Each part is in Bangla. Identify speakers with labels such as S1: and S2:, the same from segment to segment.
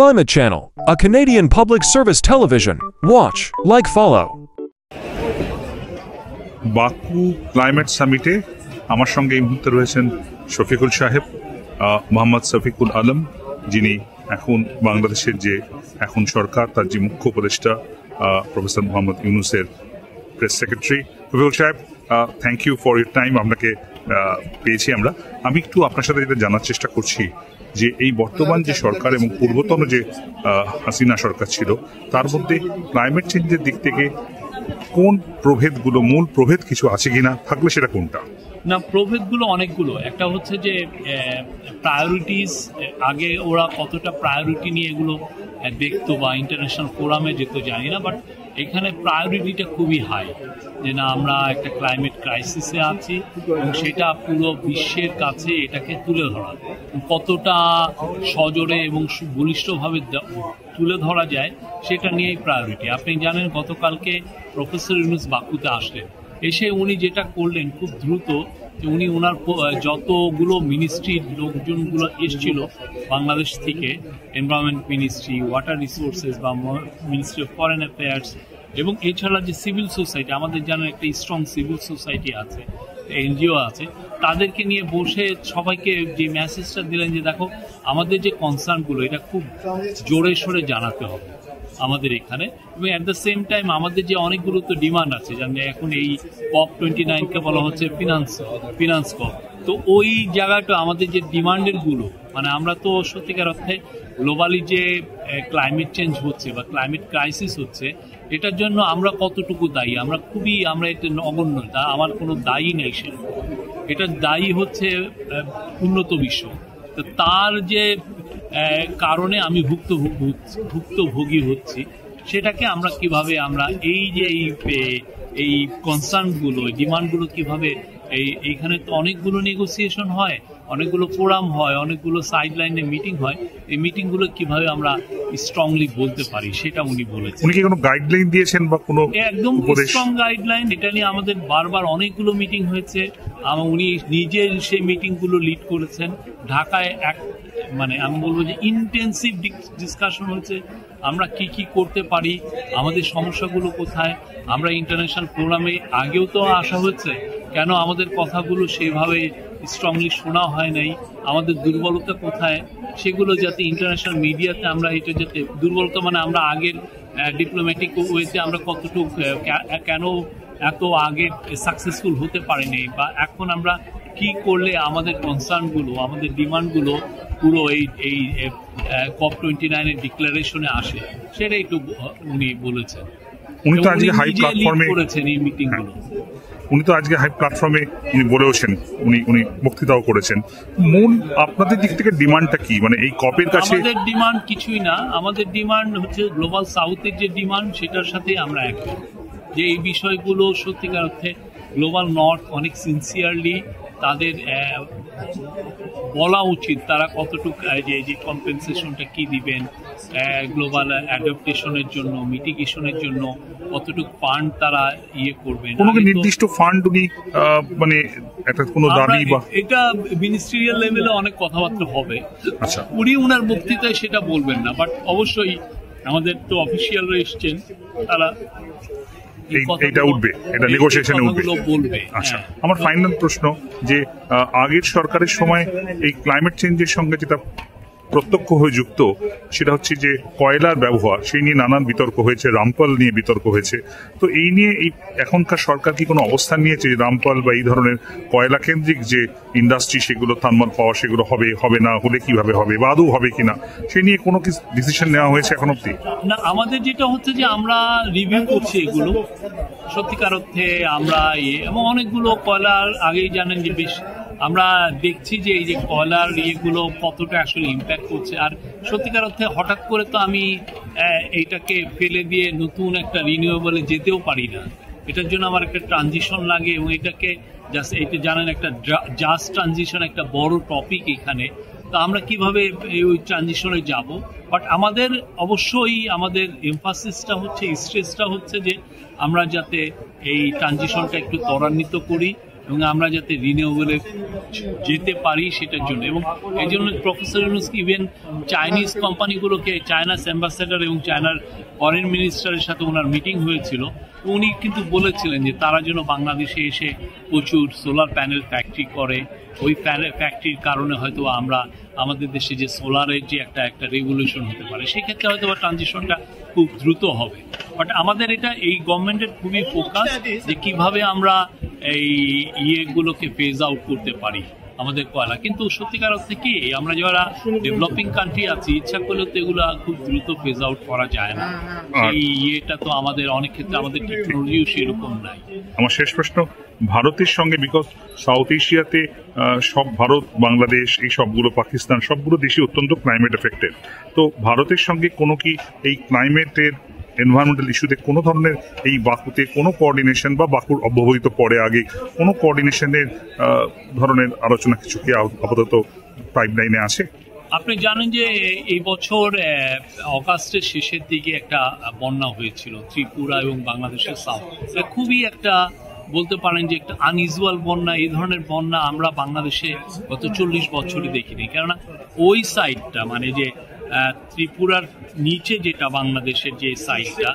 S1: Climate Channel, a Canadian public service television. Watch, like, follow.
S2: Baku climate সামিটে আমার সঙ্গে এই মুহূর্তে রয়েছেন শফিকুল সাহেব, মোহাম্মদ শফিকুল আলম, যিনি এখন বাংলাদেশের যে এখন সরকার তার যে মুখ্য উপদেষ্টা প্রফেসর মোহাম্মদ ইউনুসের press secretary. Shafiqul Saheb, thank you for your time. আপনাকে পেয়েছি আমরা। আমি একটু আপনার সাথে যেটা জানার চেষ্টা করছি যে এই বর্তমান যে সরকার এবং পূর্বতন যে হাসিনা সরকার ছিল তার মধ্যে ক্লাইমেট চেঞ্জের দিক থেকে কোন প্রভেদগুলো, মূল প্রভেদ কিছু আছে কিনা, থাকলে সেটা কোনটা?
S3: না, প্রভেদগুলো অনেকগুলো। একটা হচ্ছে যে প্রায়োরিটিস, আগে ওরা কতটা প্রায়োরিটি নিয়ে এগুলো দেখতো বা ইন্টারন্যাশনাল ফোরামে যেত জানি না, বাট এখানে প্রায়োরিটিটা খুবই হাই, যে না আমরা একটা ক্লাইমেট ক্রাইসিসে আছি এবং সেটা পুরো বিশ্বের কাছে এটাকে তুলে ধরা, কতটা সজোরে এবং বলিষ্ঠভাবে তুলে ধরা যায় সেটা নিয়েই প্রায়োরিটি। আপনি জানেন গতকালকে প্রফেসর ইউনুস বাকুতে আসলেন, এসে উনি যেটা করলেন খুব দ্রুত, যে উনি ওনার যতগুলো মিনিস্ট্রির লোকজনগুলো এসছিল বাংলাদেশ থেকে, এনভায়রনমেন্ট মিনিস্ট্রি, ওয়াটার রিসোর্সেস বা মিনিস্ট্রি অফ ফরেন অ্যাফেয়ার্স, এবং এছাড়া যে সিভিল সোসাইটি, আমাদের জানেন একটা স্ট্রং সিভিল সোসাইটি আছে, এনজিও আছে, তাদেরকে নিয়ে বসে সবাইকে যে মেসেজটা দিলেন যে দেখো আমাদের যে কনসার্নগুলো এটা খুব জোরে সোরে জানাতে হবে আমাদের এখানে, এবং অ্যাট দ্য সেম টাইম আমাদের যে অনেকগুলো তো ডিমান্ড আছে, যেমন এখন এই COP29-কে বলা হচ্ছে ফিনান্স কপ। তো ওই জায়গাটা আমাদের যে ডিমান্ডের গুলো, মানে আমরা তো সত্যিকার অর্থে গ্লোবালি যে ক্লাইমেট চেঞ্জ হচ্ছে বা ক্লাইমেট ক্রাইসিস হচ্ছে, এটার জন্য আমরা কতটুকু দায়ী, আমরা এটা নগণ্য, আমার কোনো দায়ী নেই সে, এটার দায়ী হচ্ছে উন্নত বিশ্ব। তো তার যে কারণে আমি ভুক্তভোগী হচ্ছি, সেটাকে আমরা কিভাবে আমরা এই যে এই কনসার্নগুলো, ডিমান্ডগুলো কিভাবে এইখানে তো অনেকগুলো নেগোসিয়েশন হয়, অনেকগুলো ফোরাম হয়, অনেকগুলো সাইড লাইনে মিটিং হয়, এই মিটিংগুলো কিভাবে আমরা স্ট্রংলি বলতে পারি সেটা উনি বলেছেন।
S2: উনি কি কোনো গাইডলাইন দিয়েছেন বা কোনো
S3: একদম স্ট্রং গাইডলাইন? এটা নিয়ে আমাদের বারবার অনেকগুলো মিটিং হয়েছে, উনি নিজে সেই মিটিংগুলো লিড করেছেন। ঢাকায় মানে আমি বলবো যে ইন্টেন্সিভ ডিসকাশন হয়েছে, আমরা কি কি করতে পারি, আমাদের সমস্যাগুলো কোথায়। আমরা ইন্টারন্যাশনাল ফোরামে আগেও তো আসা হচ্ছে, কেন আমাদের কথাগুলো সেভাবে স্ট্রংলি শোনা হয় নাই, আমাদের দুর্বলতা কোথায়, সেগুলো যাতে ইন্টারন্যাশনাল মিডিয়াতে আমরা এটা যাতে দুর্বলতা, মানে আমরা আগের ডিপ্লোম্যাটিক ওয়েতে আমরা কতটুকু কেন এত আগে সাকসেসফুল হতে পারিনি, বা এখন আমরা কি করলে আমাদের কনসার্নগুলো, আমাদের ডিমান্ডগুলো পুরো এই COP29-এর ডিক্লারেশনে আসে, সেটা একটু উনি বলেছেন।
S2: উনি তো আজকে হাই প্ল্যাটফর্মে
S3: করেছেন এই মিটিংগুলো।
S2: উনি তো আজকে হাই প্ল্যাটফর্মে উনি বলেওছেন, উনি বক্তৃতাও করেছেন। মূল আপনাদের দিক থেকে ডিমান্ডটা কি, মানে এই কপের কাছে?
S3: আমাদের ডিমান্ড কিছুই না, আমাদের ডিমান্ড হচ্ছে গ্লোবাল সাউথের যে ডিমান্ড সেটার সাথে আমরা একমত, যে এই বিষয়গুলো সত্যিকার অর্থে গ্লোবাল নর্থ অনেক সিনসিয়ারলি তাদের বলা উচিত, তারা কতটুকু যে কম্পেনসেশনটা কি দিবেন গ্লোবাল অ্যাডাপ্টেশনের জন্য, মিটিগেশনের জন্য কতটুকু ফান্ড তারা করবেন।
S2: কোনো নির্দিষ্ট ফান্ড উনি মানে একটা কোনো দাবি বা
S3: এটা মিনিস্ট্রিয়াল লেভেলে অনেক কথাবার্তা হবে।
S2: আচ্ছা,
S3: উনি ওনার বক্তৃতায় সেটা বলবেন না, বাট অবশ্যই আমাদের তো অফিসিয়ালরা এসছেন, তারা
S2: এইটা উঠবে, এটা নেগোসিয়েশনে উঠবে। আচ্ছা, আমার ফাইনাল প্রশ্ন, যে আগের সরকারের সময় এই ক্লাইমেট চেঞ্জের সঙ্গে যেটা প্রত্যক্ষ হয়ে যুক্ত, সেটা হচ্ছে যে কয়লার ব্যবহার, সেই নিয়ে নানান বিতর্ক হয়েছে, রামপাল নিয়ে বিতর্ক হয়েছে। তো এই নিয়ে এই এখনকার সরকার কি কোনো অবস্থান নিয়েছে যে রামপাল বা এই ধরনের কয়লা কেন্দ্রিক যে ইন্ডাস্ট্রি, সেগুলো থার্মাল পাওয়ার, সেগুলো হবে না, হলে কিভাবে হবে বা আদৌ হবে কিনা, সেই নিয়ে কোনো কি ডিসিশন নেওয়া হয়েছে এখন অব্দি?
S3: না, আমাদের যেটা হচ্ছে যে আমরা রিভিউ করছি এগুলো, সত্যিকার অর্থে আমরা এবং অনেকগুলো কয়লার আগেই জানেন যে বেশ আমরা দেখছি যে এই যে কয়লার ইয়েগুলো কতটা আসলে ইম্প্যাক্ট করছে। আর সত্যিকার অর্থে হঠাৎ করে তো আমি এইটাকে ফেলে দিয়ে নতুন একটা রিনিউয়েবলে যেতেও পারি না, এটার জন্য আমার একটা ট্রানজিশন লাগে, এবং এটাকে জাস্ট এইটা জানেন একটা জাস্ট ট্রানজিশন একটা বড় টপিক এখানে। তো আমরা কিভাবে ওই ট্রানজিশনে যাব, বাট আমাদের অবশ্যই আমাদের এমফাসিসটা হচ্ছে, স্ট্রেসটা হচ্ছে যে আমরা যাতে এই ট্রানজিশনটা একটু ত্বরান্বিত করি এবং আমরা যাতে রিনিউয়েবলে যেতে পারি সেটার জন্য। এবং এই জন্য প্রফেসর ইউনূস ইভেন চাইনিজ কোম্পানিগুলোকে, চায়নাস অ্যাম্বাসেডার এবং চায়নার ফরেন মিনিস্টারের সাথে ওনার মিটিং হয়েছিল, উনি কিন্তু বলেছিলেন যে তারা যেন বাংলাদেশে এসে প্রচুর সোলার প্যানেল ফ্যাক্টরি করে। ওই ফ্যাক্টরির কারণে হয়তো আমরা আমাদের দেশে যে সোলারের যে একটা রেগুলেশন হতে পারে, সেক্ষেত্রে হয়তো ট্রানজিশনটা খুব দ্রুত হবে। বাট আমাদের এটা এই গভর্নমেন্টের খুবই ফোকাস যে কিভাবে আমরা এই ইয়েগুলোকে ফেজ আউট করতে পারি আমাদের কয়লা। কিন্তু সত্যিকার অর্থে কি আমরা যারা ডেভেলপিং কান্ট্রি আছি, ইচ্ছা করলেও তো এগুলো খুব দ্রুত ফেজ আউট করা যায় না। এই ইয়েটা তো আমাদের অনেক ক্ষেত্রে আমাদের টেকনোলজিও সেরকম নাই।
S2: আমার শেষ প্রশ্ন, ভারতের সঙ্গে, বিকজ সাউথ এশিয়াতে সব ভারত, বাংলাদেশ, এই সবগুলো, পাকিস্তান, সবগুলো দেশই অত্যন্ত ক্লাইমেট এফেক্টেড। তো ভারতের সঙ্গে কোনো কি এই ক্লাইমেটের এনভায়রনমেন্টাল ইস্যুতে কোনো ধরনের এই বাকুতে কোনো কোঅর্ডিনেশন বা বাকুর অব্যবহিত পরে আগে কোনো কোঅর্ডিনেশনের ধরনের আলোচনা কিছু কি আপাতত পাইপলাইনে আছে?
S3: আপনি জানেন যে এই বছর অগাস্টের শেষের দিকে একটা বন্যা হয়েছিল ত্রিপুরা এবং বাংলাদেশের সাউথ। এটা খুবই একটা বলতে পারেন যে একটা আনইউজুয়াল বন্যা। এই ধরনের বন্যা আমরা বাংলাদেশে গত 40 বছরই দেখিনি। কেননা ওই সাইডটা মানে যে ত্রিপুরার নিচে যেটা বাংলাদেশের যে সাইডটা,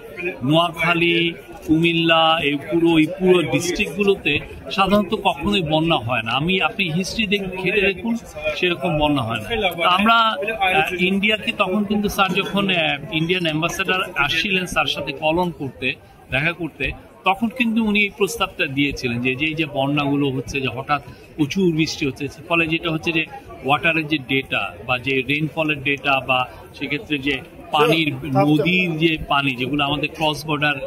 S3: নোয়াখালী, কুমিল্লা, এই পুরো ডিস্ট্রিক্টগুলোতে সাধারণত কখনোই বন্যা হয় না। আপনি হিস্ট্রি ঘেটে দেখুন, সেরকম বন্যা হয় না। আমরা ইন্ডিয়াকে তখন কিন্তু স্যার যখন ইন্ডিয়ান অ্যাম্বাসেডার আসছিলেন স্যার সাথে কলম করতে, দেখা করতে, তখন কিন্তু উনি এই প্রস্তাবটা দিয়েছিলেন যে এই যে বন্যাগুলো হচ্ছে, যে হঠাৎ প্রচুর বৃষ্টি হচ্ছে, ফলে যেটা হচ্ছে যে ওয়াটারের যে ডেটা বা যে রেইনফলের ডেটা বা সেক্ষেত্রে যে পানির, নদীর যে পানি যেগুলো আমাদের ক্রস বর্ডার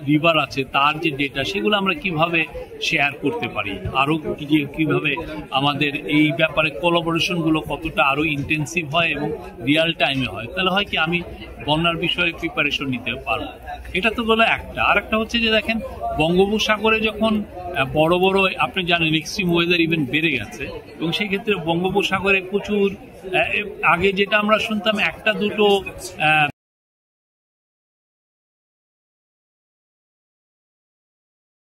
S3: রিভার আছে, তার যে ডেটা, সেগুলো আমরা কিভাবে শেয়ার করতে পারি, আরো কিভাবে আমাদের এই ব্যাপারে কোলাবোরেশনগুলো কতটা আরো ইন্টেন্সিভ হয় এবং রিয়াল টাইমে হয়, তাহলে হয় কি আমি বন্যার বিষয়ে প্রিপারেশন নিতে পারবো। এটা তো বলে একটা। আর একটা হচ্ছে যে দেখেন, বঙ্গোপসাগরে যখন বড় বড়, আপনি জানেন এক্সট্রিম ওয়েদার ইভেন্ট বেড়ে গেছে, এবং সেই ক্ষেত্রে বঙ্গোপসাগরে প্রচুর, আগে যেটা আমরা শুনতাম একটা দুটো